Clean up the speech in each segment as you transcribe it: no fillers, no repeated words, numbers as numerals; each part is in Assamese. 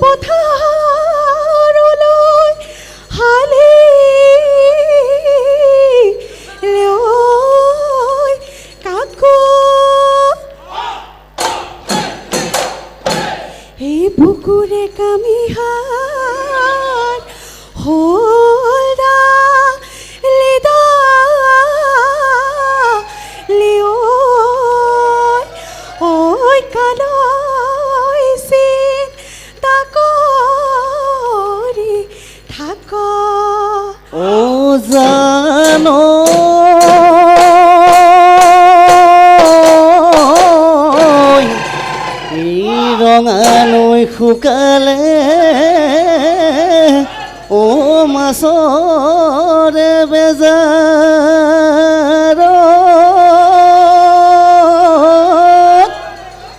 পথাৰলৈ হালি লৈ কাকো এই বুকুৰে কামিহাত হলদা লিদা লিঅ' ঐ কালৈ চিন্তা কৰি থাক ও জানো ৰঙা নৈ শুকালে ও মাছৰে বেজাৰ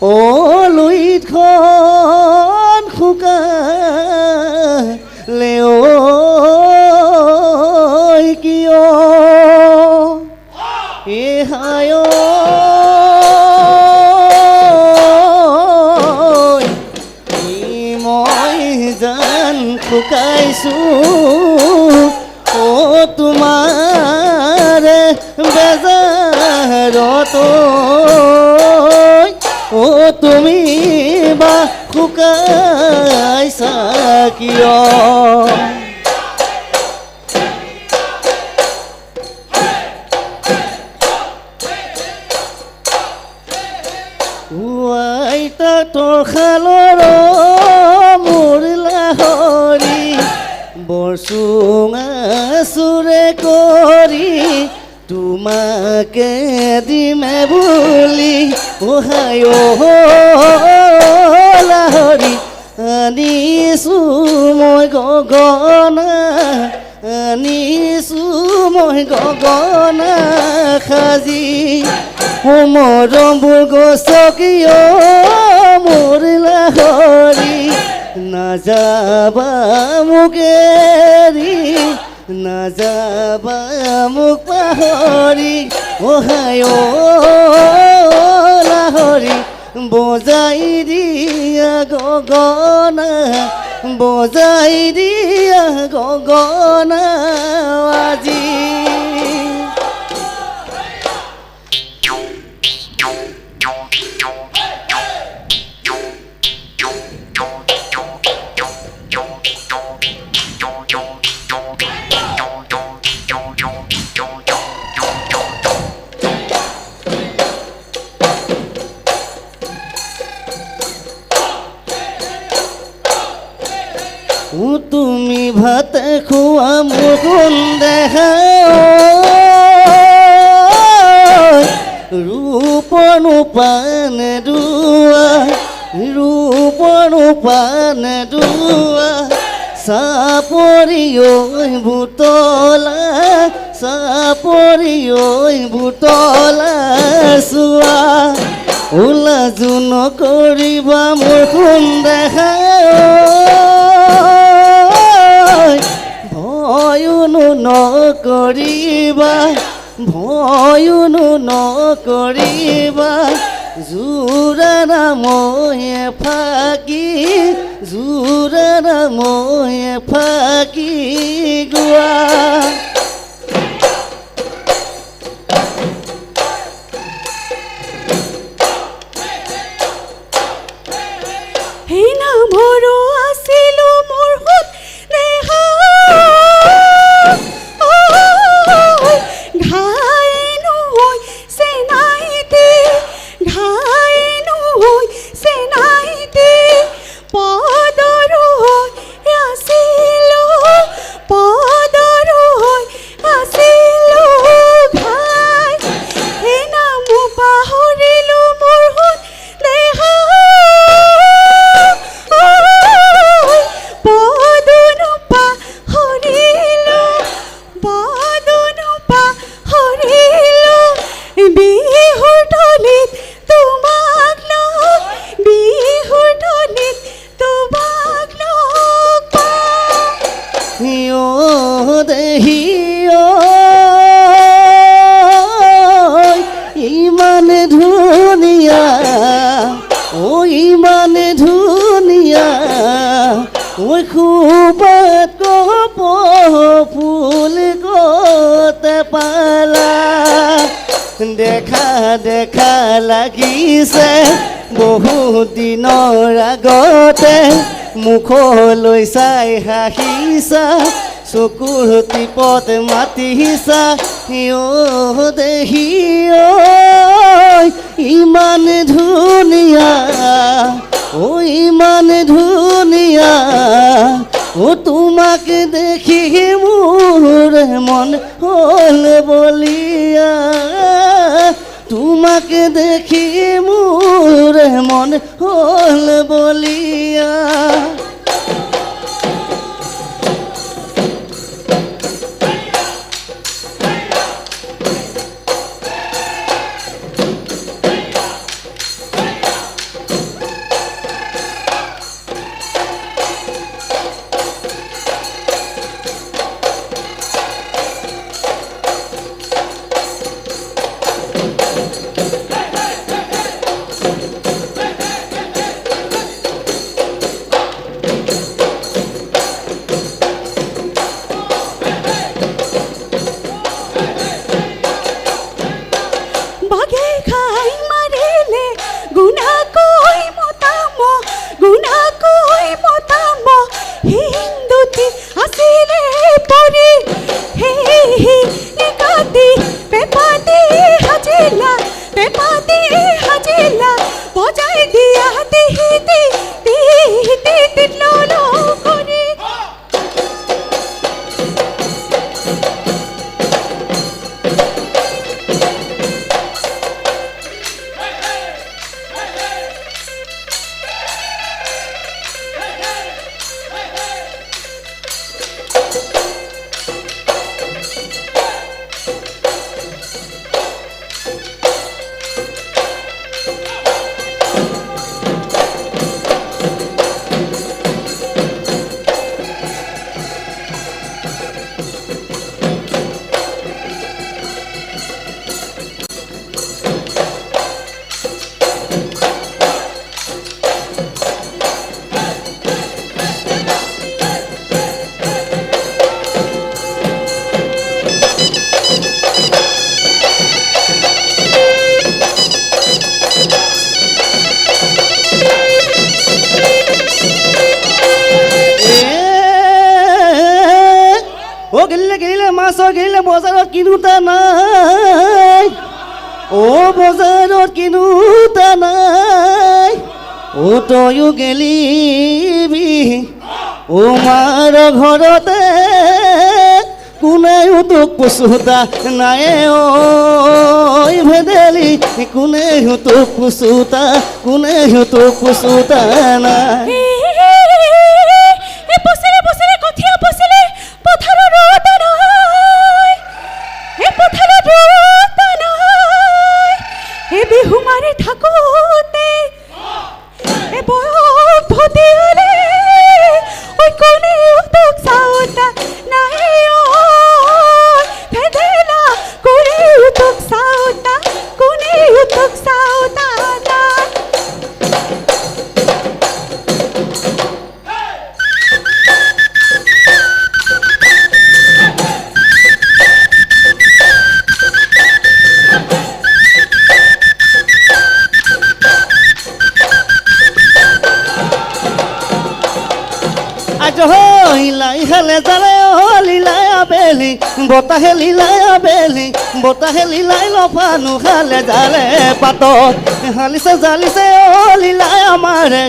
ও লুইতখন শুকালে ঐ কিয় এ হায় শুকাইছোঁ ও তোমাৰ বেজাৰত ও তুমি বা শুকাইছা কিয় আইতা তোৰ খালৰ মোৰ লাহৰি বৰচুঙা চুৰে কৰি তোমাকে দিমে বুলি ওহাই লাহৰি আনিছোঁ মই গগনা আনিছোঁ মই গগনা সাজি মৰমবোৰ গছকিয় মোৰ লাহৰি নাযাবা মোক এৰি নাযাবা মোক পাহৰি ওহাই লাহৰি বজাই দিয়া গগনা বজাই দিয়া গগনা আজি তুমি ভাত খোৱা মোক দেখা ৰূপৰ পান দুৱা ৰূপৰ পান দুৱা চাপৰি ঐ বুটলা চাপৰি ঐ বুটলা চোৱা ওলা জোন কৰিবা মোৰ সোণ দেখা ভয়নো নকৰিবা ভয়নো নকৰিবা জোৰা ময়ে ফাকি জোৰা ময়ে ফাকি গোৱা সেই নামৰো আছিলো মোৰ সোণ দেহা ঘাই নহৈ চেনাইতে ঘাই নহৈ চেনাইতে পদৰো হৈ আছিলো পদৰো ওই খুবাত কপ ফুল কতে পালা দেখা দেখা লাগিছে বহুত দিনৰ আগতে মুখলৈ চাই হাঁহিছা চকুৰ টিপত মাতিছা দেহি ইমান ধুনীয়া ইমান ধুনীয়া তোমাক দেখি মোৰ মন হ'ল বলিয়া তোমাক দেখি মোৰ মন হ'ল বলিয়া গেলে বজাৰত কিনোতা নাই বজাৰত কিনোতা নাই তয়ো গেলিবি মাৰ ঘৰতে কোনেও তোক পুচুতা নাই ভেদেলি কোনেও তোক পুচুতা নাই বিহুমারি থাকোতে ভতি হলে ওই কোনে তোক চাওতা নাই ভেদেলা কোনে তোক চাওতা না লাই খালে জালে লীলাই আবেলি বতাহে লীলাই লফানো খালে জালে পাতত হালিছে জালিছে লীলাই আমাৰে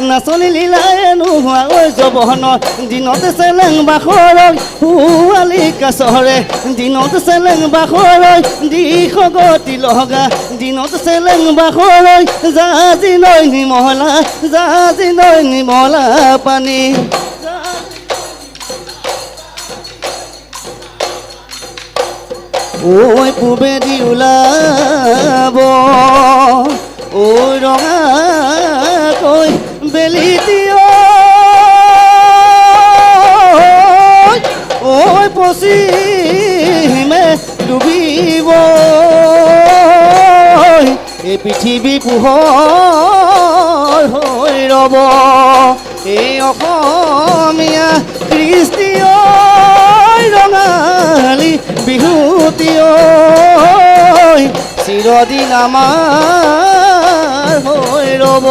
নাচনি লীলাই নোহোৱা ঐ জবনত দিনতে চেলেং বাখৰৈ হুৱালি কাছৰে দিনত চেলেং বাখৰৈ দিশ গতি লগা দিনত চেলেং বাখৰৈ জাজি নৈ নিমলা পানী ঐ পূবেদি ওলাব ঐ ৰঙাকৈ বেলিটি ঐ পশ্চিমে ডুবিব এই পৃথিৱী পোহৰ হৈ ৰ'ব এই অসমীয়া কৃষ্টি ৰঙালী বিহুতি চিৰদিন আমাৰ হৈ ৰ'ব